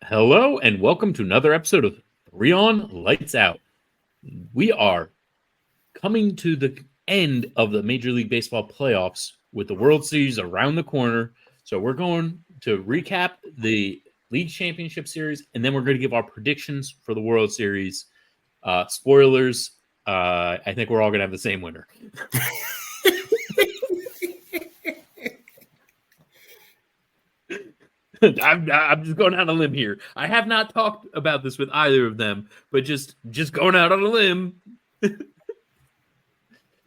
Hello and welcome to another episode of Three On Lights Out. We are coming to the end of the Major League Baseball playoffs with the World Series around the corner. So we're going to recap the League Championship Series, and then we're going to give our predictions for the World Series. Spoilers, I think we're all going to have the same winner. I'm just going out on a limb here. I have not talked about this with either of them, but just going out on a limb.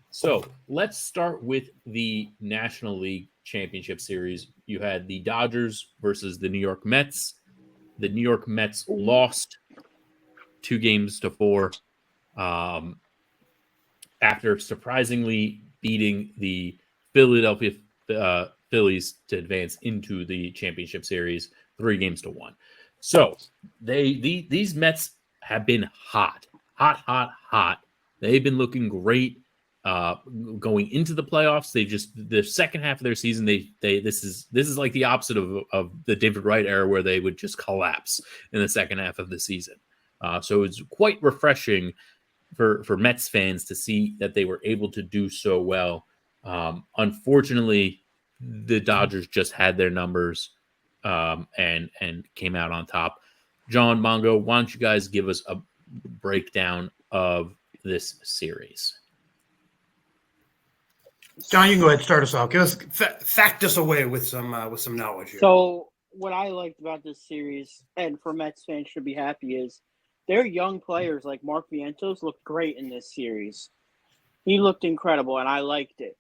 So let's start with the National League Championship Series. You had the Dodgers versus the New York Mets. The New York Mets lost 2-4 after surprisingly beating the Philadelphia Phillies to advance into the championship series 3-1. So these Mets have been hot. They've been looking great going into the playoffs. They just the second half of their season, this is like the opposite of the David Wright era where they would just collapse in the second half of the season. So it's quite refreshing for Mets fans to see that they were able to do so well. Unfortunately, the Dodgers just had their numbers and came out on top. John, Mongo, why don't you guys give us a breakdown of this series? John, you can go ahead and start us off. Give us fact us away with some knowledge here. So what I liked about this series, and for Mets fans should be happy, is their young players like Mark Vientos looked great in this series. He looked incredible, and I liked it.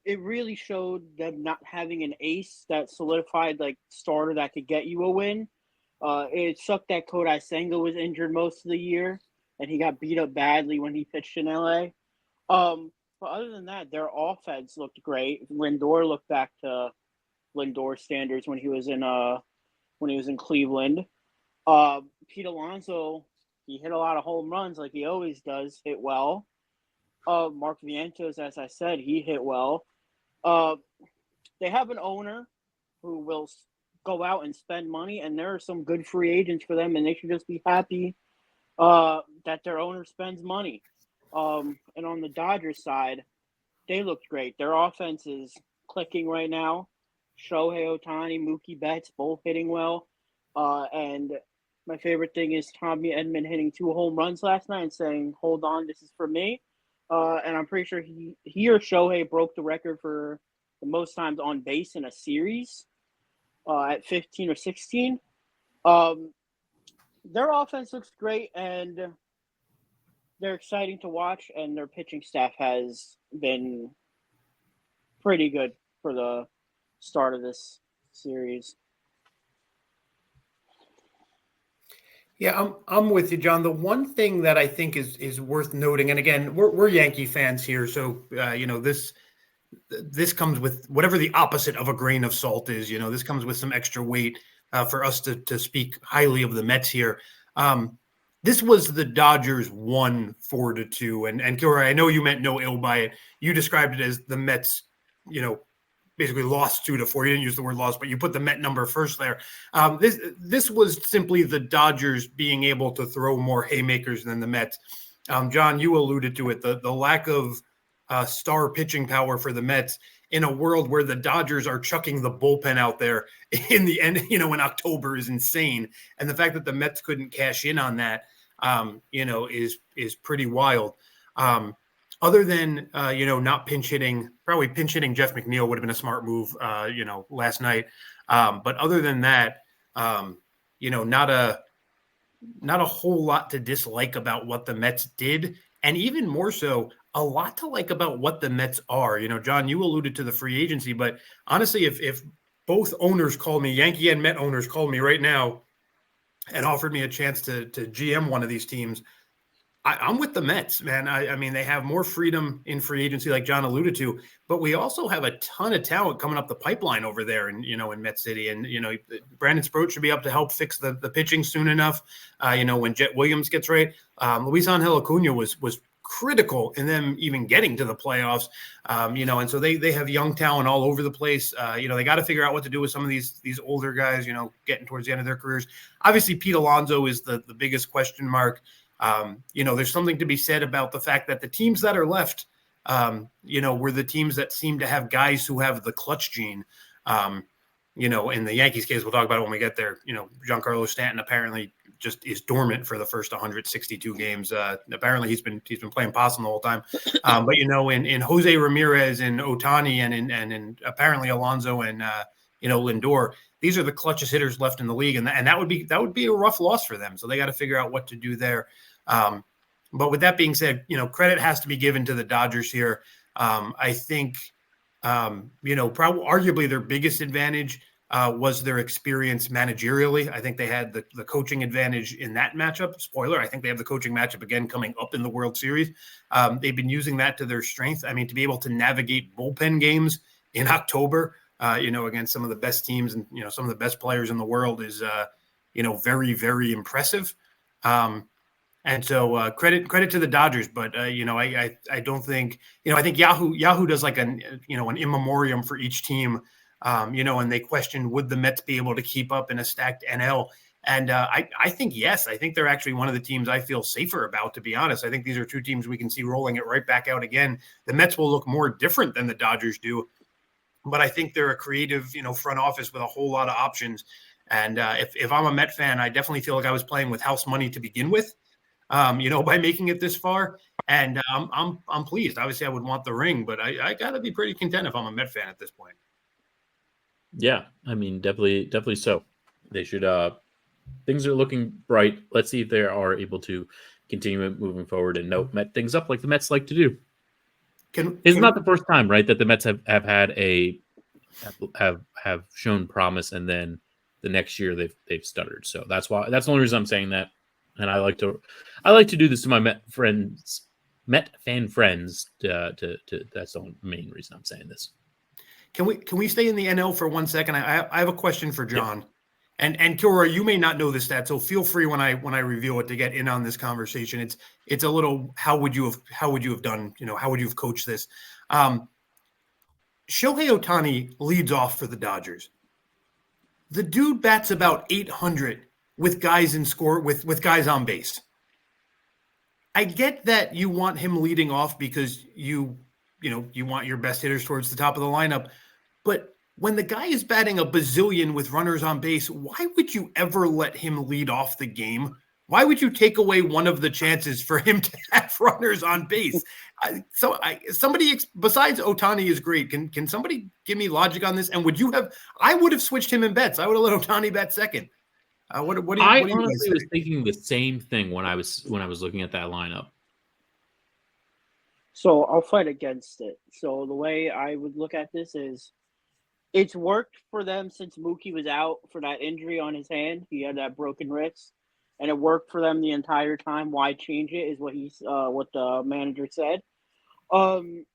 It really showed them not having an ace that solidified like starter that could get you a win. It sucked that Kodai Senga was injured most of the year, and he got beat up badly when he pitched in LA. But other than that, their offense looked great. Lindor looked back to Lindor standards when he was in Cleveland. Pete Alonso, he hit a lot of home runs like he always does, hit well. Mark Vientos, as I said, he hit well. They have an owner who will go out and spend money, and there are some good free agents for them, and they should just be happy that their owner spends money. And on the Dodgers side, they looked great. Their offense is clicking right now. Shohei Ohtani, Mookie Betts, both hitting well. And my favorite thing is Tommy Edman hitting 2 home runs last night and saying, "Hold on, this is for me." And I'm pretty sure he or Shohei broke the record for the most times on base in a series at 15 or 16. Their offense looks great, and they're exciting to watch, and their pitching staff has been pretty good for the start of this series. Yeah, I'm with you, John. The one thing that I think is worth noting, and again, we're Yankee fans here, so this comes with whatever the opposite of a grain of salt is. This comes with some extra weight for us to speak highly of the Mets here. This was the Dodgers 1-4-2, and Kilroy, I know you meant no ill by it. You described it as the Mets, basically lost 2-4. You didn't use the word lost, but you put the Met number first there. This was simply the Dodgers being able to throw more haymakers than the Mets. John, you alluded to it, the lack of star pitching power for the Mets in a world where the Dodgers are chucking the bullpen out there in the end, in October is insane. And the fact that the Mets couldn't cash in on that, is pretty wild. Other than, not probably pinch hitting Jeff McNeil would have been a smart move, last night. But other than that, not a whole lot to dislike about what the Mets did. And even more so, a lot to like about what the Mets are. John, you alluded to the free agency, but honestly, if both owners called me, Yankee and Met owners called me right now and offered me a chance to GM one of these teams, I'm with the Mets, man. I mean, they have more freedom in free agency, like John alluded to, but we also have a ton of talent coming up the pipeline over there in Met City. And, Brandon Sproat should be up to help fix the pitching soon enough. When Jet Williams gets right. Luis Angel Acuna was critical in them even getting to the playoffs. And so they have young talent all over the place. They got to figure out what to do with some of these older guys, getting towards the end of their careers. Obviously, Pete Alonso is the biggest question mark. There's something to be said about the fact that the teams that are left, were the teams that seem to have guys who have the clutch gene. In the Yankees case, we'll talk about it when we get there. Giancarlo Stanton apparently just is dormant for the first 162 games. Apparently he's been playing possum the whole time. But in Jose Ramirez and Ohtani and in apparently Alonso and Lindor, these are the clutchest hitters left in the league, and that would be a rough loss for them. So they got to figure out what to do there. But with that being said, credit has to be given to the Dodgers here. I think. Probably arguably their biggest advantage was their experience managerially. I think they had the coaching advantage in that matchup. Spoiler, I think they have the coaching matchup again coming up in the World Series. They've been using that to their strength. I mean, to be able to navigate bullpen games in October, against some of the best teams and, some of the best players in the world is, very, very impressive. And so credit to the Dodgers, but I don't think I think Yahoo does like an in memoriam for each team, and they question would the Mets be able to keep up in a stacked NL, and I think yes, I think they're actually one of the teams I feel safer about, to be honest. I think these are two teams we can see rolling it right back out again. The Mets will look more different than the Dodgers do, but I think they're a creative front office with a whole lot of options, and if I'm a Met fan, I definitely feel like I was playing with house money to begin with. By making it this far. And I'm pleased. Obviously, I would want the ring, but I got to be pretty content if I'm a Met fan at this point. Yeah, I mean, definitely so. They should things are looking bright. Let's see if they are able to continue it moving forward and Met things up like the Mets like to do. It's not the first time, right, that the Mets have had have shown promise and then the next year they've stuttered. So that's the only reason I'm saying that. And I like to do this to my Met fan friends. That's the main reason I'm saying this. Can we stay in the NL for 1 second? I have a question for John, yeah. And Kilroy, you may not know this stat, so feel free when I reveal it to get in on this conversation. It's a little how would you have done? How would you have coached this? Shohei Ohtani leads off for the Dodgers. The dude bats about 800. With guys in score, with guys on base. I get that you want him leading off because you want your best hitters towards the top of the lineup. But when the guy is batting a bazillion with runners on base, why would you ever let him lead off the game? Why would you take away one of the chances for him to have runners on base? Somebody besides Ohtani is great. Can somebody give me logic on this? And I would have switched him in bets. I would have let Ohtani bat second. I honestly was thinking the same thing when I was looking at that lineup. So I'll fight against it. So the way I would look at this is it's worked for them since Mookie was out for that injury on his hand. He had that broken wrist, and it worked for them the entire time. Why change it is what the manager said. The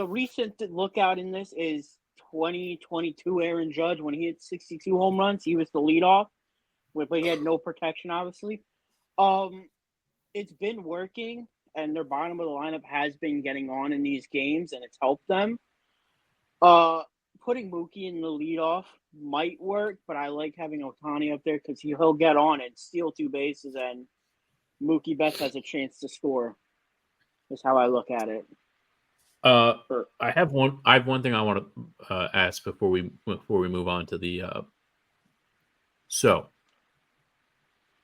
recent lookout in this is 2022 Aaron Judge, when he hit 62 home runs, he was the leadoff, but he had no protection, obviously. It's been working, and their bottom of the lineup has been getting on in these games, and it's helped them. Putting Mookie in the leadoff might work, but I like having Ohtani up there because he'll get on and steal two bases, and Mookie Betts has a chance to score. Is how I look at it. I have one thing I want to ask before we move on to the. So,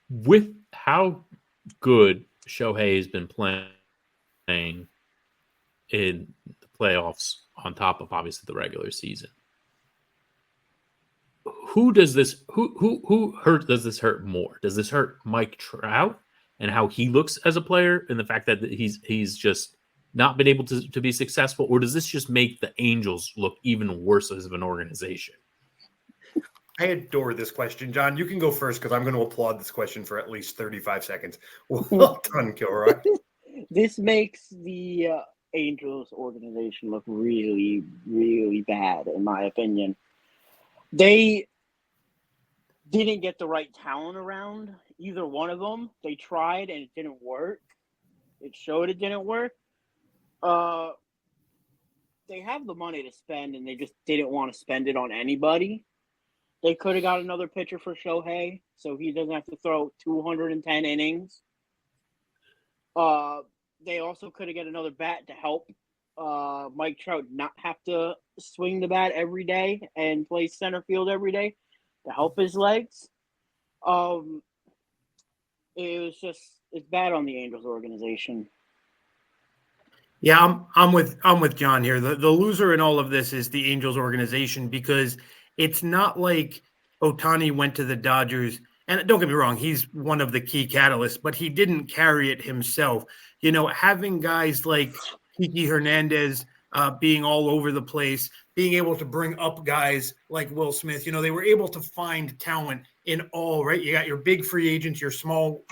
with how good Shohei has been playing in the playoffs, on top of obviously the regular season, who does this hurt more? Does this hurt Mike Trout and how he looks as a player, and the fact that he's just not been able to be successful, or does this just make the Angels look even worse as an organization? I adore this question, John. You can go first because I'm going to applaud this question for at least 35 seconds. Well done, Kilroy. This makes the Angels organization look really, really bad, in my opinion. They didn't get the right talent around either one of them. They tried and it didn't work. It showed it didn't work. They have the money to spend, and they just didn't want to spend it on anybody. They could have got another pitcher for Shohei, so he doesn't have to throw 210 innings. They also could have got another bat to help Mike Trout not have to swing the bat every day and play center field every day to help his legs. It's bad on the Angels organization. Yeah, I'm with John here. The loser in all of this is the Angels organization, because it's not like Ohtani went to the Dodgers. And don't get me wrong, he's one of the key catalysts, but he didn't carry it himself. You know, having guys like Kiki Hernandez being all over the place, being able to bring up guys like Will Smith, you know, they were able to find talent in all, right? You got your big free agents, your small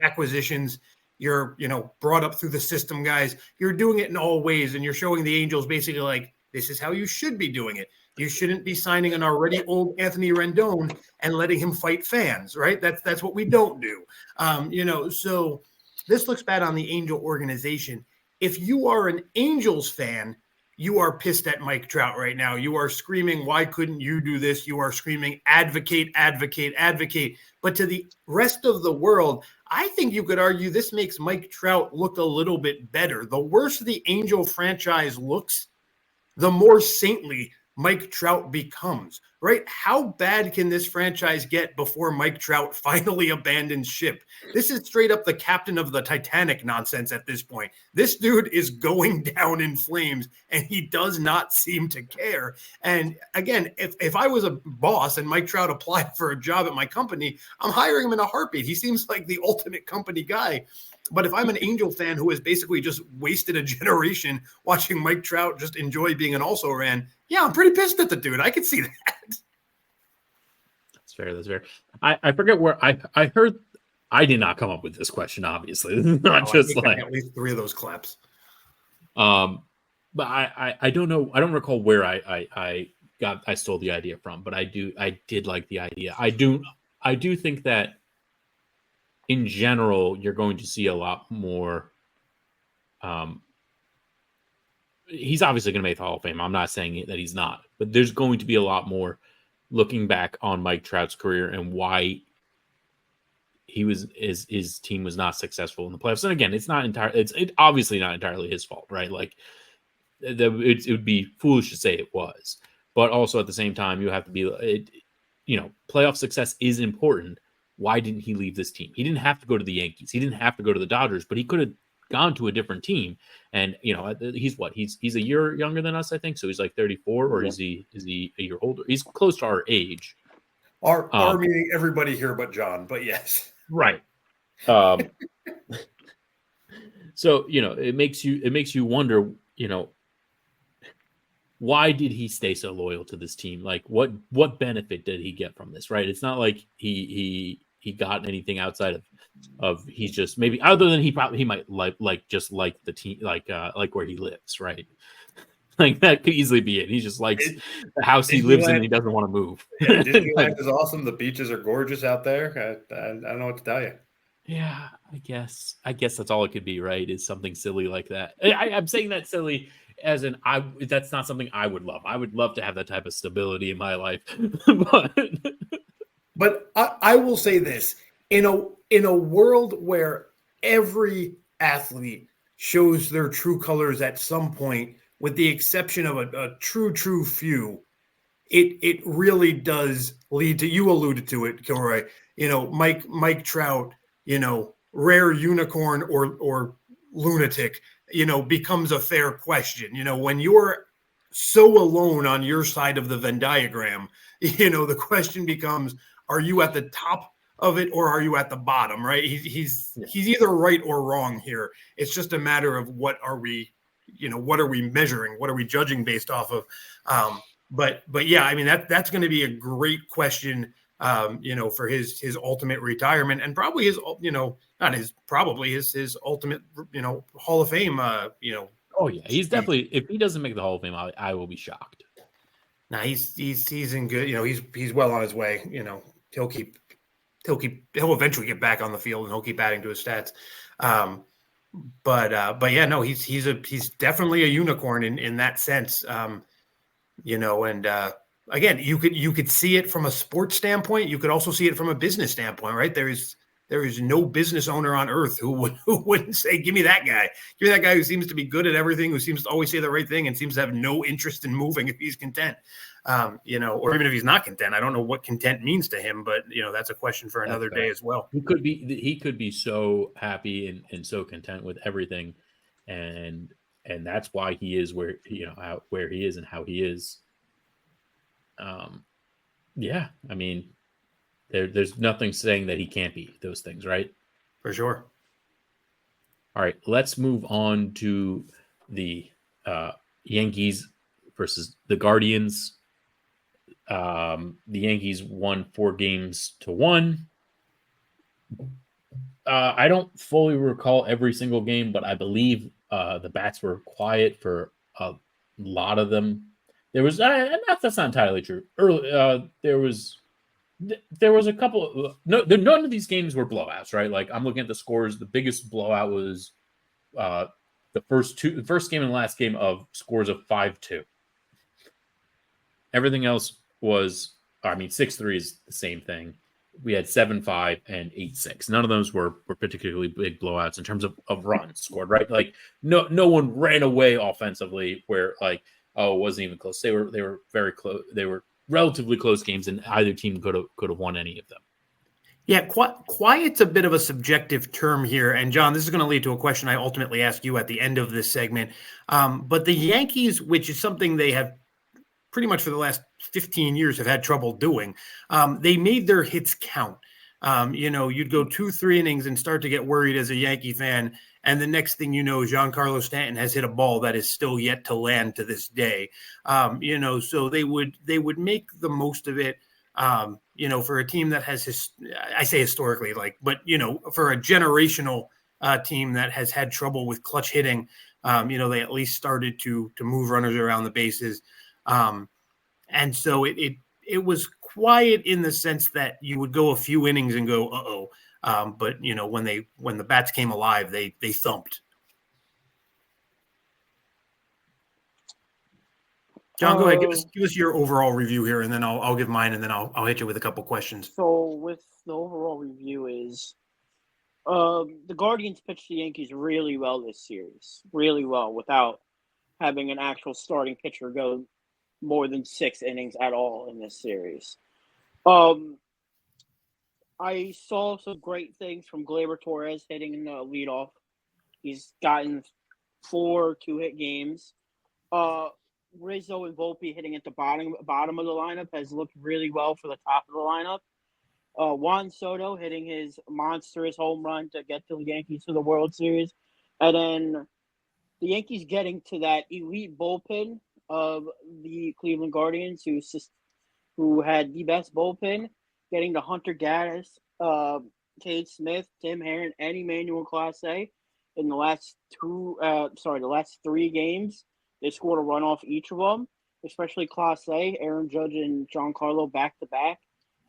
acquisitions, you're, you know, brought up through the system guys. You're doing it in all ways, and you're showing the Angels basically like, this is how you should be doing it. You shouldn't be signing an already old Anthony Rendon and letting him fight fans, right? That's what we don't do. You know, so this looks bad on the Angel organization. If you are an Angels fan, you are pissed at Mike Trout right now. You are screaming, why couldn't you do this? You are screaming, advocate, advocate, advocate. But to the rest of the world, I think you could argue this makes Mike Trout look a little bit better. The worse the Angel franchise looks, the more saintly Mike Trout becomes, right? How bad can this franchise get before Mike Trout finally abandons ship? This is straight up the captain of the Titanic nonsense at this point. This dude is going down in flames, and he does not seem to care. And again, if I was a boss and Mike Trout applied for a job at my company, I'm hiring him in a heartbeat. He seems like the ultimate company guy. But if I'm an Angel fan who has basically just wasted a generation watching Mike Trout just enjoy being an also-ran, yeah, I'm pretty pissed at the dude. I can see that. That's fair. That's fair. I forget where I heard. I did not come up with this question. Obviously, not just like at least 3 of those claps. But I don't know. I don't recall where I stole the idea from. But I did like the idea. I do think that in general, you're going to see a lot more. He's obviously going to make the Hall of Fame. I'm not saying that he's not, but there's going to be a lot more looking back on Mike Trout's career and why his team was not successful in the playoffs. And again, it's obviously not entirely his fault, right? Like it would be foolish to say it was, but also at the same time, you have to be, playoff success is important. Why didn't he leave this team? He didn't have to go to the Yankees. He didn't have to go to the Dodgers, but he could have gone to a different team. And he's what? He's a year younger than us, I think. So he's like 34, or is he a year older? He's close to our age. Our meaning everybody here but John, but yes. Right. So, it makes you wonder, why did he stay so loyal to this team? Like what benefit did he get from this? Right. It's not like he got anything outside of he's just maybe other than he might like the team, like where he lives. Right. Like that could easily be it. He just likes the house he lives in and he doesn't want to move. Yeah, Disneyland is awesome. The beaches are gorgeous out there. I don't know what to tell you. Yeah, I guess that's all it could be, right? Is something silly like that. I'm saying that silly as in that's not something I would love. I would love to have that type of stability in my life. But I will say this, in a world where every athlete shows their true colors at some point, with the exception of a true few, it really does lead to, you alluded to it, Kilroy, Mike Trout, rare unicorn or lunatic, becomes a fair question. When you're so alone on your side of the Venn diagram, the question becomes, are you at the top of it or are you at the bottom, right? He's either right or wrong here. It's just a matter of what are we measuring? What are we judging based off of? But yeah, I mean, that's going to be a great question, for his ultimate retirement and probably his ultimate, Hall of Fame, Oh yeah, he's definitely, if he doesn't make the Hall of Fame, I will be shocked. Nah, he's in good, he's well on his way. He'll eventually get back on the field and he'll keep adding to his stats. but yeah, no, he's definitely a unicorn in that sense. And again, you could see it from a sports standpoint. You could also see it from a business standpoint, right? There is no business owner on earth who wouldn't say, "Give me that guy. Give me that guy who seems to be good at everything, who seems to always say the right thing, and seems to have no interest in moving if he's content." Or even if he's not content. I don't know what content means to him, but that's a question for another day as well. He could be so happy and so content with everything, and that's why he is where where he is and how he is. Yeah, I mean, there's nothing saying that he can't be those things, right? For sure. All right, let's move on to the Yankees versus the Guardians. The Yankees won 4-1. I don't fully recall every single game, but I believe the bats were quiet for a lot of them. There was that's not entirely true. Early, there was a couple. None of these games were blowouts, right? Like I'm looking at the scores. The biggest blowout was the first game and the last game of scores of 5-2. Everything else was, 6-3 is the same thing. We had 7-5 and 8-6. None of those were particularly big blowouts in terms of runs scored, right? Like no one ran away offensively where it wasn't even close. They were very close. They were relatively close games, and either team could have won any of them. Yeah, quiet's a bit of a subjective term here. And John, this is going to lead to a question I ultimately ask you at the end of this segment. But the Yankees, which is something they have pretty much for the last 15 years have had trouble doing, they made their hits count. You'd go 2-3 innings and start to get worried as a Yankee fan. And the next thing you know, Giancarlo Stanton has hit a ball that is still yet to land to this day. So they would make the most of it. For a team that has I say historically, for a generational team that has had trouble with clutch hitting, they at least started to move runners around the bases. And so it was quiet in the sense that you would go a few innings and go, uh-oh. But when the bats came alive, they thumped. John, go ahead. Give us your overall review here, and then I'll give mine, and then I'll hit you with a couple questions. So with the overall review is, the Guardians pitched the Yankees really well this series, really well, without having an actual starting pitcher go more than 6 innings at all in this series. I saw some great things from Gleyber Torres hitting in the leadoff. He's gotten 4 2-hit games. Rizzo and Volpe hitting at the bottom of the lineup has looked really well for the top of the lineup. Juan Soto hitting his monstrous home run to get the Yankees to the World Series. And then the Yankees getting to that elite bullpen of the Cleveland Guardians, who had the best bullpen, getting to Hunter Gaddis, Cade Smith, Tim Herron, and Emmanuel Clase in the last 3 games. They scored a run off each of them, especially Clase, Aaron Judge, and Giancarlo back-to-back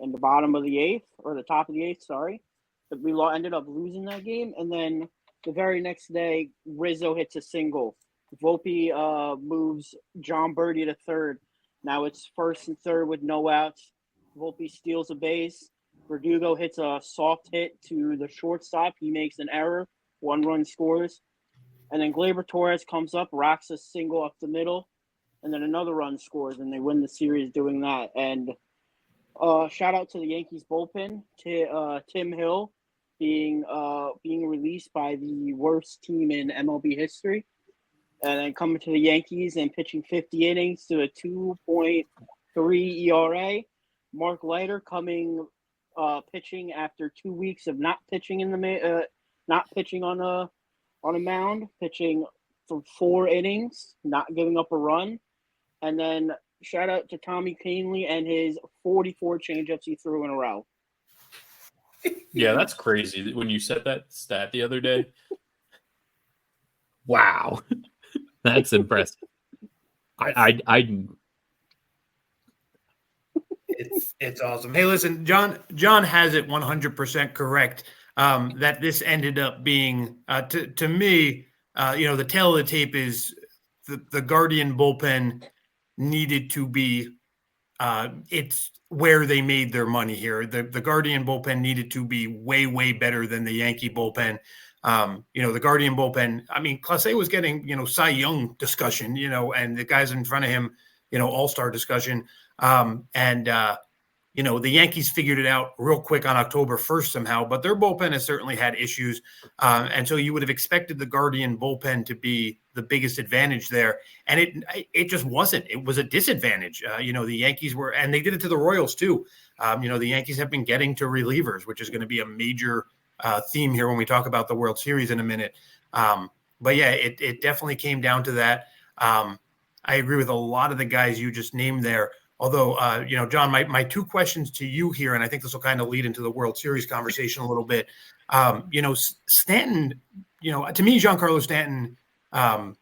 in the bottom of the 8th, or the top of the 8th, sorry. But we ended up losing that game. And then the very next day, Rizzo hits a single. Volpe moves John Birdie to third. Now it's first and third with no outs. Volpe steals a base. Verdugo hits a soft hit to the shortstop. He makes an error. 1 run scores. And then Gleyber Torres comes up, rocks a single up the middle, and then another run scores, and they win the series doing that. And shout out to the Yankees bullpen, to Tim Hill being released by the worst team in MLB history, and then coming to the Yankees and pitching 50 innings to a 2.3 ERA. Mark Leiter pitching after 2 weeks of not pitching on a mound, pitching for 4 innings, not giving up a run. And then shout out to Tommy Kahnle and his 44 changeups he threw in a row. Yeah, that's crazy. When you said that stat the other day, wow, that's impressive. It's awesome. Hey, listen, John has it 100% correct. that this ended up being, to me, the tail of the tape is the Guardian bullpen needed to be, it's where they made their money here. The Guardian bullpen needed to be way, way better than the Yankee bullpen. The Guardian bullpen, I mean, Clase was getting, Cy Young discussion, and the guys in front of him, all-star discussion. The Yankees figured it out real quick on October 1st somehow, but their bullpen has certainly had issues. And so you would have expected the Guardian bullpen to be the biggest advantage there. And it just wasn't. It was a disadvantage. The Yankees were, and they did it to the Royals too. The Yankees have been getting to relievers, which is going to be a major theme here when we talk about the World Series in a minute. But yeah, it definitely came down to that. I agree with a lot of the guys you just named there. Although, John, my two questions to you here, and I think this will kind of lead into the World Series conversation a little bit. Stanton, to me, Giancarlo Stanton, I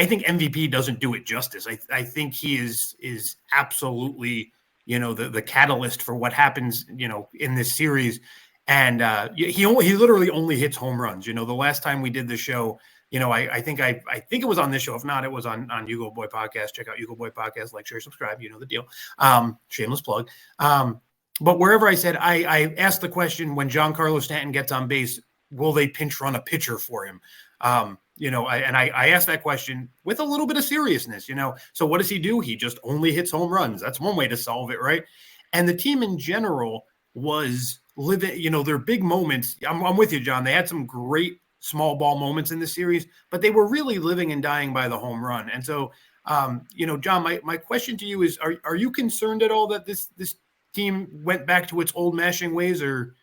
think MVP doesn't do it justice. I think he is absolutely, the catalyst for what happens, in this series. And he literally only hits home runs. The last time we did the show, I think it was on this show. If not, it was on Hugo Boy Podcast. Check out Hugo Boy Podcast, like, share, subscribe. You know the deal. Shameless plug. But wherever I said, I asked the question, when Giancarlo Stanton gets on base, will they pinch run a pitcher for him? I asked that question with a little bit of seriousness, So what does he do? He just only hits home runs. That's one way to solve it, right? And the team in general was living, their big moments. I'm with you, John. They had some great small ball moments in the series, but they were really living and dying by the home run. And so, John, my question to you is, are you concerned at all that this team went back to its old mashing ways, or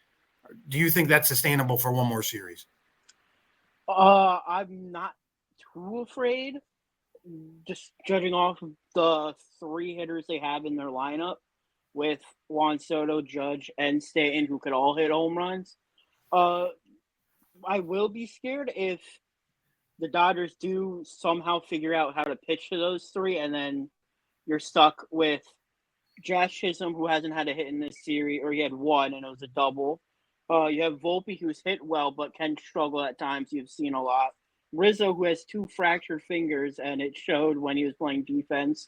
do you think that's sustainable for one more series? I'm not too afraid, just judging off of the three hitters they have in their lineup with Juan Soto, Judge, and Stanton, who could all hit home runs. I will be scared if the Dodgers do somehow figure out how to pitch to those three, and then you're stuck with Josh Chisholm, who hasn't had a hit in this series, or he had one, and it was a double. You have Volpe, who's hit well, but can struggle at times. You've seen a lot. Rizzo, who has 2 fractured fingers, and it showed when he was playing defense.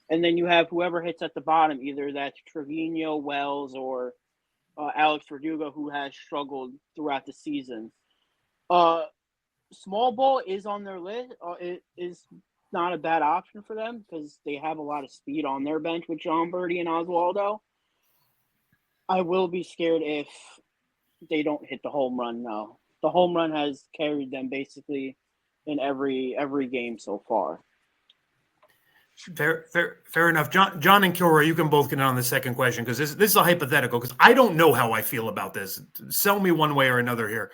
And then you have whoever hits at the bottom, either that's Trevino, Wells, or Alex Verdugo, who has struggled throughout the season. Small ball is on their list. It is not a bad option for them because they have a lot of speed on their bench with John Birdie and Oswaldo. I will be scared if they don't hit the home run now. The home run has carried them basically in every game so far. Fair enough. John and Kilroy, you can both get on the second question because this is a hypothetical, because I don't know how I feel about this. Sell me one way or another here.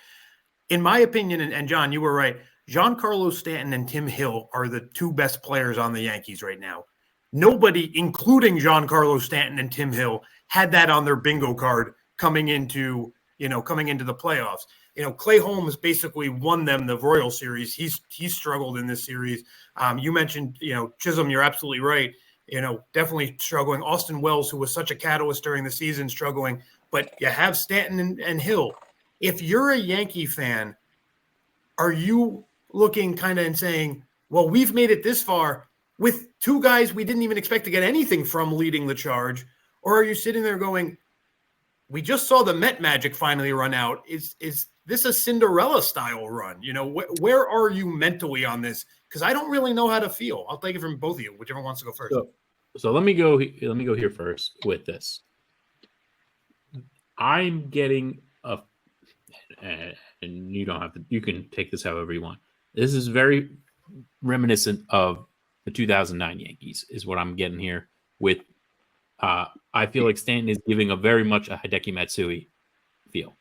In my opinion, and John, you were right, Giancarlo Stanton and Tim Hill are the 2 best players on the Yankees right now. Nobody, including Giancarlo Stanton and Tim Hill, had that on their bingo card coming into the playoffs. Clay Holmes basically won them the Royal Series. He's struggled in this series. You mentioned, Chisholm, you're absolutely right. Definitely struggling. Austin Wells, who was such a catalyst during the season, struggling. But you have Stanton and Hill. If you're a Yankee fan, are you looking kind of and saying, well, we've made it this far with 2 guys we didn't even expect to get anything from leading the charge? Or are you sitting there going, we just saw the Met magic finally run out. Is this a Cinderella style run? Where are you mentally on this? Because I don't really know how to feel. I'll take it from both of you, whichever wants to go first. So let me go here first with this. I'm getting and you don't have to, you can take this however you want. This is very reminiscent of the 2009 Yankees is what I'm getting here with. I feel like Stanton is giving a very much a Hideki Matsui feel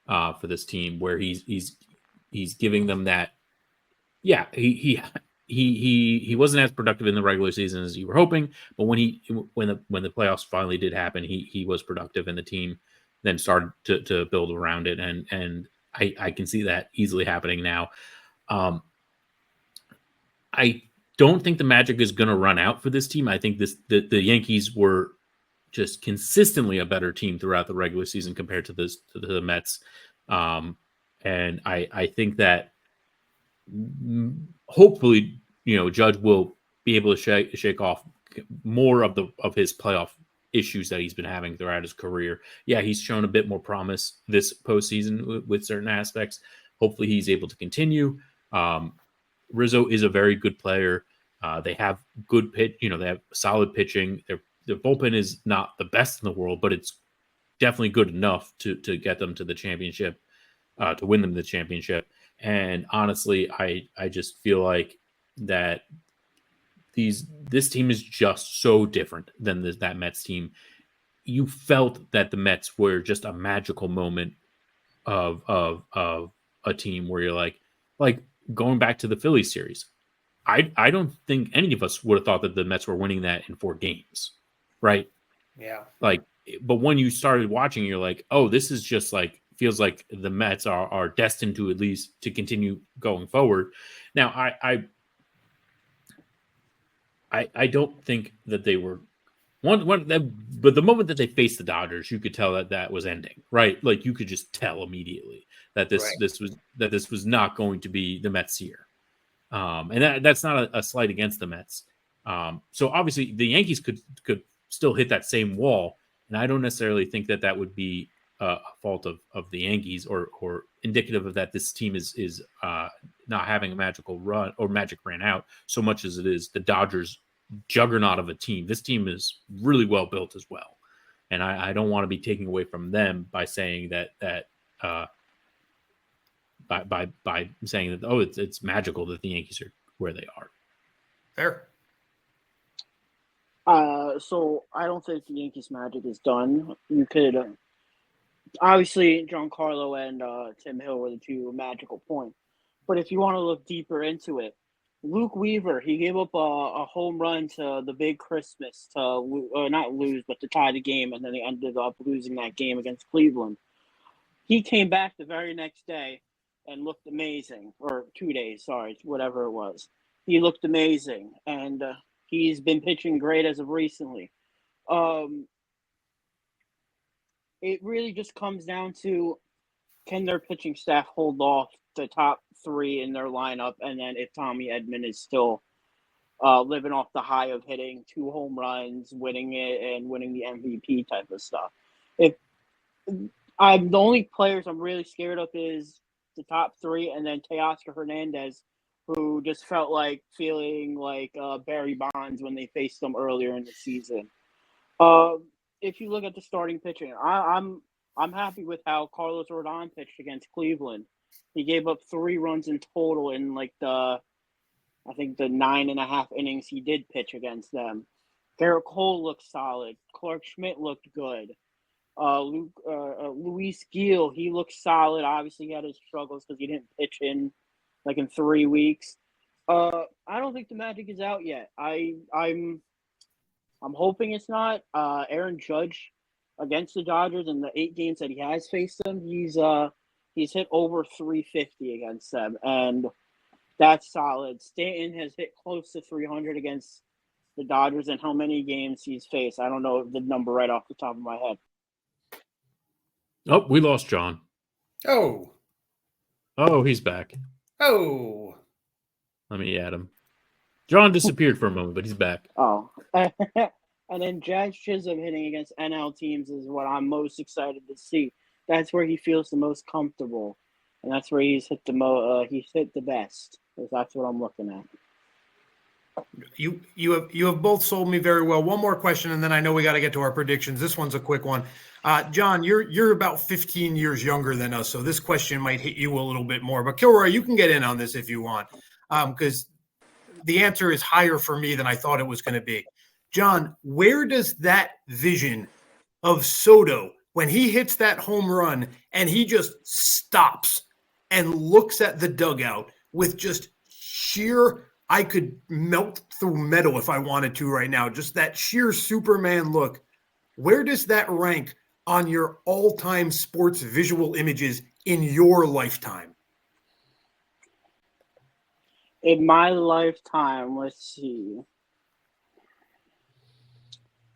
for this team, where he's giving them that. Yeah, he wasn't as productive in the regular season as you were hoping, but when the playoffs finally did happen, he was productive, and the team then started to build around it, and I can see that easily happening now. I don't think the magic is going to run out for this team. I think the Yankees were just consistently a better team throughout the regular season compared to the Mets. And I think that hopefully, Judge will be able to shake off more of his playoff issues that he's been having throughout his career. Yeah, he's shown a bit more promise this postseason with certain aspects. Hopefully he's able to continue. Rizzo is a very good player. They have good pitch, they have solid pitching. Their bullpen is not the best in the world, but it's definitely good enough to get them to the championship, to win them the championship. And honestly, I just feel like that this team is just so different than that Mets team. You felt that the Mets were just a magical moment of a team where you're like going back to the Phillies series. I don't think any of us would have thought that the Mets were winning that in 4 games, right? Yeah. But when you started watching, you're like, oh, this is just feels like the Mets are destined to at least to continue going forward. Now, I don't think that they were but the moment that they faced the Dodgers, you could tell that was ending, right? Like you could just tell immediately that this was not going to be the Mets year. And that's not a slight against the Mets. So obviously the Yankees could still hit that same wall, and I don't necessarily think that would be a fault of the Yankees or indicative of that this team is not having a magical run or magic ran out so much as it is the Dodgers juggernaut of a team. This team is really well built as well, and I don't want to be taking away from them by saying that by saying that it's magical that the Yankees are where they are. Fair. So I don't think the Yankees magic is done. You could obviously Giancarlo and Tim Hill were the 2 magical points, but if you want to look deeper into it, Luke Weaver, he gave up a home run to the Big Christmas to not lose, but to tie the game, and then they ended up losing that game against Cleveland. He came back the very next day and looked amazing, or 2 days, sorry, whatever it was. He looked amazing, and he's been pitching great as of recently. It really just comes down to, can their pitching staff hold off the top 3 in their lineup, and then if Tommy Edman is still living off the high of hitting 2 home runs, winning it, and winning the MVP type of stuff. If the only players I'm really scared of is the top 3, and then Teoscar Hernandez, who just feeling like Barry Bonds when they faced them earlier in the season. If you look at the starting pitching, I'm happy with how Carlos Rodon pitched against Cleveland. He gave up 3 runs in total in the 9.5 innings he did pitch against them. Garrett Cole looked solid. Clark Schmidt looked good. Luis Gil, he looked solid. Obviously, he had his struggles because he didn't pitch in 3 weeks. I don't think the magic is out yet. I'm hoping it's not. Aaron Judge against the Dodgers in the 8 games that he has faced them, he's hit over 350 against them, and that's solid. Stanton has hit close to 300 against the Dodgers, and how many games he's faced, I don't know the number right off the top of my head. Oh, we lost John. Oh, he's back. Oh, let me add him. John disappeared for a moment, but he's back. Oh. And then Jazz Chisholm hitting against NL teams is what I'm most excited to see. That's where he feels the most comfortable, and that's where he's hit he's hit the best. That's what I'm looking at. You have both sold me very well. One more question, and then I know we got to get to our predictions. This one's a quick one. John, you're about 15 years younger than us, so this question might hit you a little bit more. But Kilroy, you can get in on this if you want, because the answer is higher for me than I thought it was going to be. John, where does that vision of Soto, when he hits that home run and he just stops and looks at the dugout with just sheer, I could melt through metal if I wanted to right now, just that sheer Superman look, where does that rank on your all-time sports visual images in your lifetime? In my lifetime, let's see.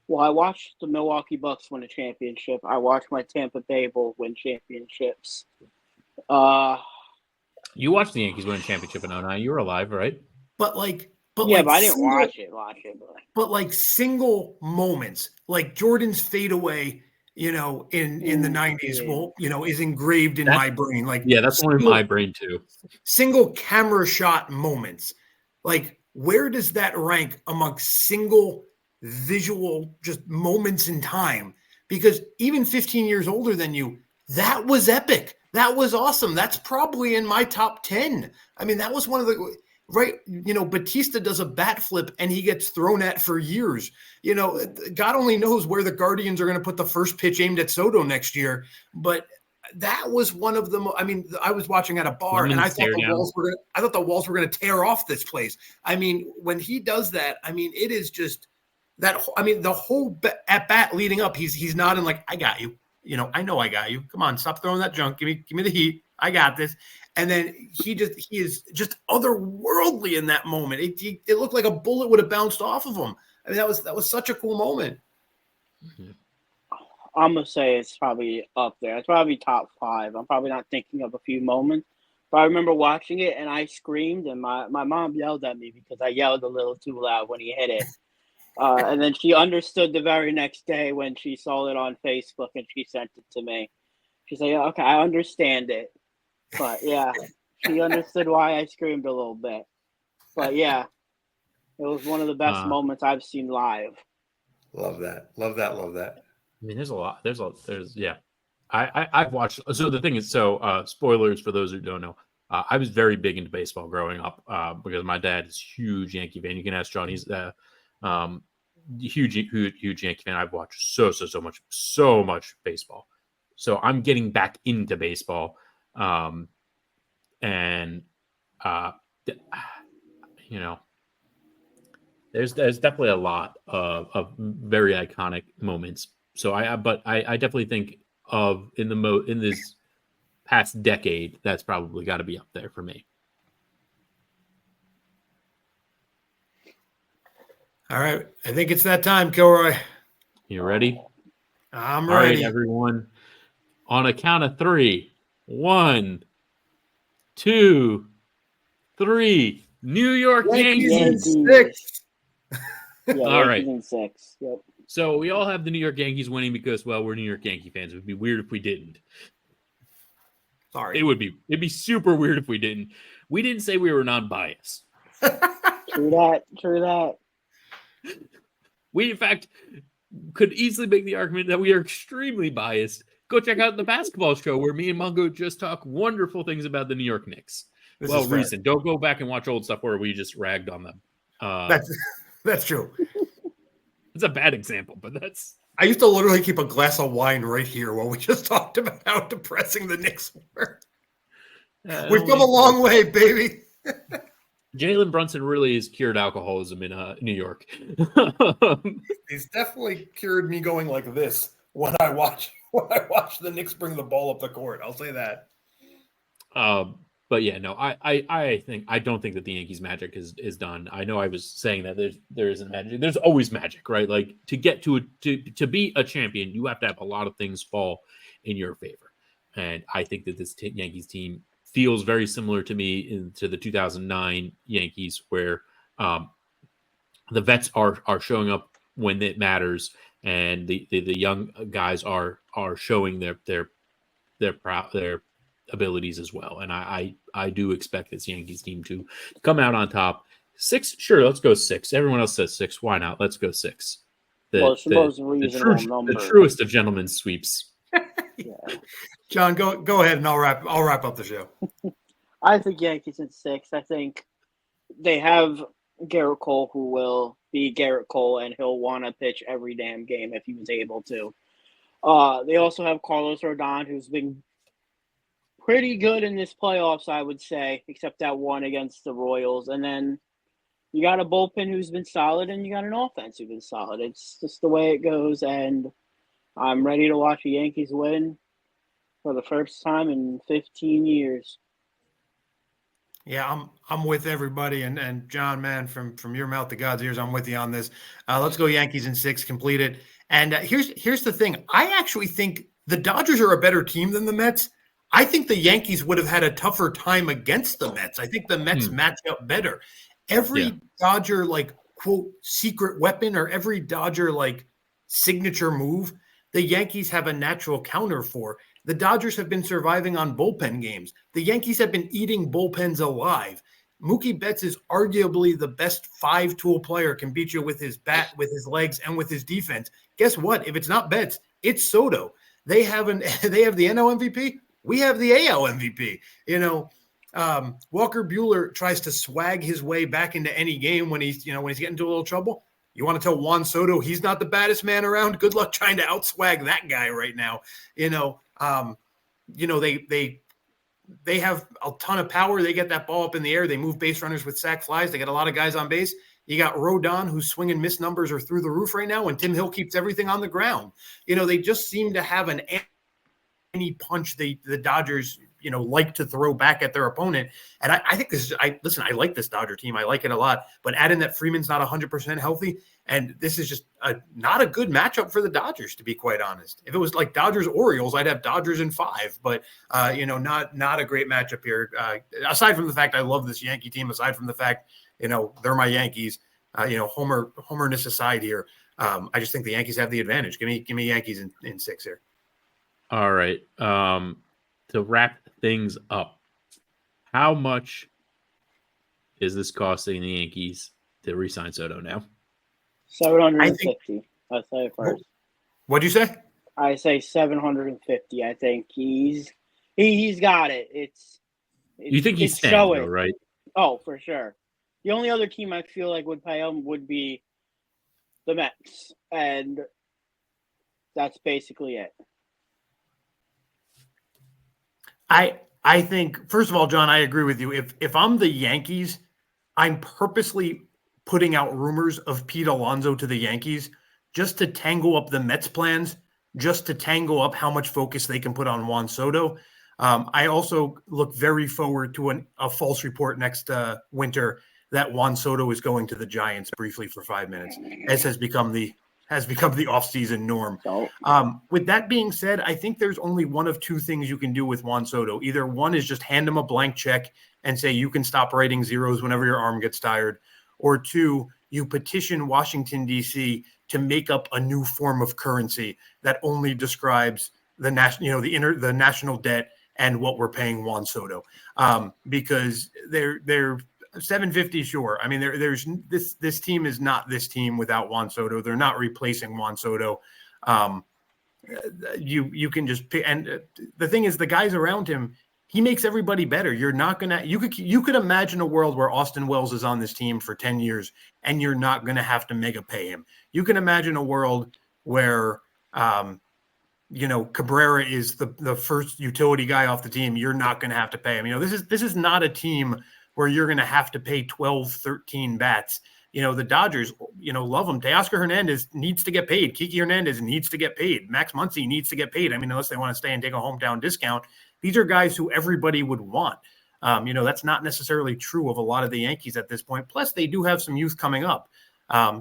Well, I watched the Milwaukee Bucks win a championship. I watched my Tampa Bay Bulls win championships. You watched the Yankees win a championship in '09. You were alive, right? But like, Yeah, but I didn't single, watch it. but like single moments, like Jordan's fadeaway, in the '90s, yeah. is engraved in my brain. Like, Yeah, that's one in my brain too. single camera shot moments. Like, where does that rank among single visual just moments in time? Because even 15 years older than you, that was epic. That was awesome. That's probably in my top 10. I mean, that was one of the right. Batista does a bat flip and he gets thrown at for years. God only knows where the Guardians are going to put the first pitch aimed at Soto next year. But that was one of the. I mean, I was watching at a bar and I thought the walls were going to tear off this place. I mean, when he does that, I mean, it is just that. I mean, the whole at bat leading up, he's nodding like, "I got you." I know I got you. Come on, stop throwing that junk. Give me the heat. I got this. And then he is just otherworldly in that moment. It looked like a bullet would have bounced off of him. I mean, that was such a cool moment. I'm gonna say it's probably up there. It's probably top 5. I'm probably not thinking of a few moments, but I remember watching it and I screamed, and my mom yelled at me because I yelled a little too loud when he hit it. And then she understood the very next day when she saw it on Facebook and she sent it to me. She said, yeah, okay, I understand it. But yeah, she understood why I screamed a little bit. But yeah, it was one of the best moments I've seen live. Love that. Love that. Love that. I mean, there's a lot. Yeah. I've watched. So the thing is, spoilers for those who don't know. I was very big into baseball growing up because my dad is a huge Yankee fan. You can ask John. He's huge Yankee fan. I've watched so much baseball. So I'm getting back into baseball. There's definitely a lot of very iconic moments. So I definitely think of in this past decade, that's probably got to be up there for me. All right. I think it's that time, Kilroy. You ready? I'm ready. All right, everyone. On a count of 3. 1, 2, 3. New York Yankees. in 6. Yeah, all right. In 6. Yep. So we all have the New York Yankees winning because, well, we're New York Yankee fans. It would be weird if we didn't. Sorry. It'd be super weird if we didn't. We didn't say we were non-biased. True that. We, in fact, could easily make the argument that we are extremely biased. Go check out the basketball show where me and Mungo just talk wonderful things about the New York Knicks. Recent. Don't go back and watch old stuff where we just ragged on them. That's true. It's a bad example, but that's... I used to literally keep a glass of wine right here while we just talked about how depressing the Knicks were. We've come a long way, baby. Jalen Brunson really has cured alcoholism in New York. He's definitely cured me going like this when I watch the Knicks bring the ball up the court. I'll say that. But yeah, no, I don't think that the Yankees magic is done. I know I was saying that there isn't magic. There's always magic, right? Like to get to be a champion, you have to have a lot of things fall in your favor. And I think that this Yankees team feels very similar to me to the 2009 Yankees, where the vets are showing up when it matters, and the young guys are showing their abilities as well. And I do expect this Yankees team to come out on top. 6, sure, let's go 6. Everyone else says 6. Why not? Let's go 6. It's the most reasonable number. The truest of gentlemen's sweeps. Yeah. John, go ahead and I'll wrap up the show. I think Yankees in 6. I think they have Garrett Cole, who will be Garrett Cole, and he'll want to pitch every damn game if he was able to. They also have Carlos Rodon, who's been pretty good in this playoffs, I would say, except that one against the Royals. And then you got a bullpen who's been solid, and you got an offense who's been solid. It's just the way it goes, and I'm ready to watch the Yankees win for the first time in 15 years. Yeah, I'm with everybody, and John, man, from your mouth to God's ears, I'm with you on this. Let's go Yankees in 6, complete it. And here's the thing: I actually think the Dodgers are a better team than the Mets. I think the Yankees would have had a tougher time against the Mets. I think the Mets match up better. Every Dodger like quote secret weapon or every Dodger like signature move, the Yankees have a natural counter for. The Dodgers have been surviving on bullpen games. The Yankees have been eating bullpens alive. Mookie Betts is arguably the best 5-tool player, can beat you with his bat, with his legs, and with his defense. Guess what? If it's not Betts, it's Soto. They have the NL MVP. We have the AL MVP. Walker Buehler tries to swag his way back into any game when he's getting into a little trouble. You want to tell Juan Soto he's not the baddest man around? Good luck trying to outswag that guy right now. They have a ton of power. They get that ball up in the air. They move base runners with sac flies. They got a lot of guys on base. You got Rodon, whose swing and miss numbers are through the roof right now, and Tim Hill keeps everything on the ground. They just seem to have an any punch the Dodgers like to throw back at their opponent. And I think I like this Dodger team. I like it a lot, but add in that Freeman's not 100% healthy. And this is just not a good matchup for the Dodgers, to be quite honest. If it was like Dodgers Orioles, I'd have Dodgers in 5, but not a great matchup here. Aside from the fact I love this Yankee team, aside from the fact, they're my Yankees, homerness aside here. I just think the Yankees have the advantage. Give me Yankees in 6 here. All right. To wrap things up, how much is this costing the Yankees to re-sign Soto now? 750. I'll say it first. What'd you say? I say 750. I think he's got it. You think he's staying, though, right? Oh, for sure. The only other team I feel like would pay him would be the Mets, and that's basically it. I think, first of all, John, I agree with you. If I'm the Yankees, I'm purposely putting out rumors of Pete Alonso to the Yankees just to tangle up the Mets plans, just to tangle up how much focus they can put on Juan Soto. I also look very forward to a false report next winter that Juan Soto is going to the Giants briefly for 5 minutes, as has become the offseason norm. With that being said, I think there's only one of two things you can do with Juan Soto. Either one is just hand him a blank check and say you can stop writing zeros whenever your arm gets tired, or two, you petition Washington, D.C. to make up a new form of currency that only describes the national debt and what we're paying Juan Soto, because they're 750, sure. I mean, there's this team is not this team without Juan Soto. They're not replacing Juan Soto. You can just pick, and the thing is, the guys around him, he makes everybody better. You're not gonna you could imagine a world where Austin Wells is on this team for 10 years and you're not gonna have to mega pay him. You can imagine a world where Cabrera is the first utility guy off the team. You're not gonna have to pay him. This is not a team where you're going to have to pay 12, 13 bats. The Dodgers, love them. Teoscar Hernandez needs to get paid. Kiki Hernandez needs to get paid. Max Muncy needs to get paid. I mean, unless they want to stay and take a hometown discount. These are guys who everybody would want. That's not necessarily true of a lot of the Yankees at this point. Plus, they do have some youth coming up.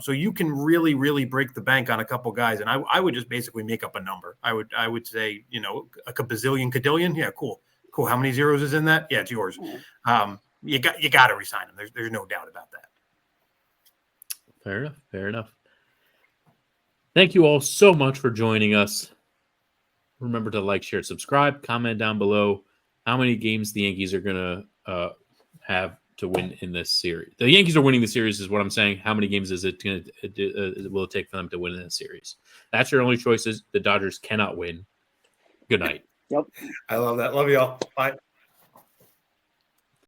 So you can really, really break the bank on a couple guys. And I would just basically make up a number. I would say, a bazillion, cadillion. Yeah, cool. How many zeros is in that? Yeah, it's yours. You got to resign him. There's no doubt about that. Fair enough. Thank you all so much for joining us. Remember to like, share, subscribe, comment down below how many games the Yankees are going to have to win in this series. The Yankees are winning the series is what I'm saying. How many games is it going to will it take for them to win in this series? That's your only choices. The Dodgers cannot win. Good night. Yep. I love that. Love you all. Bye.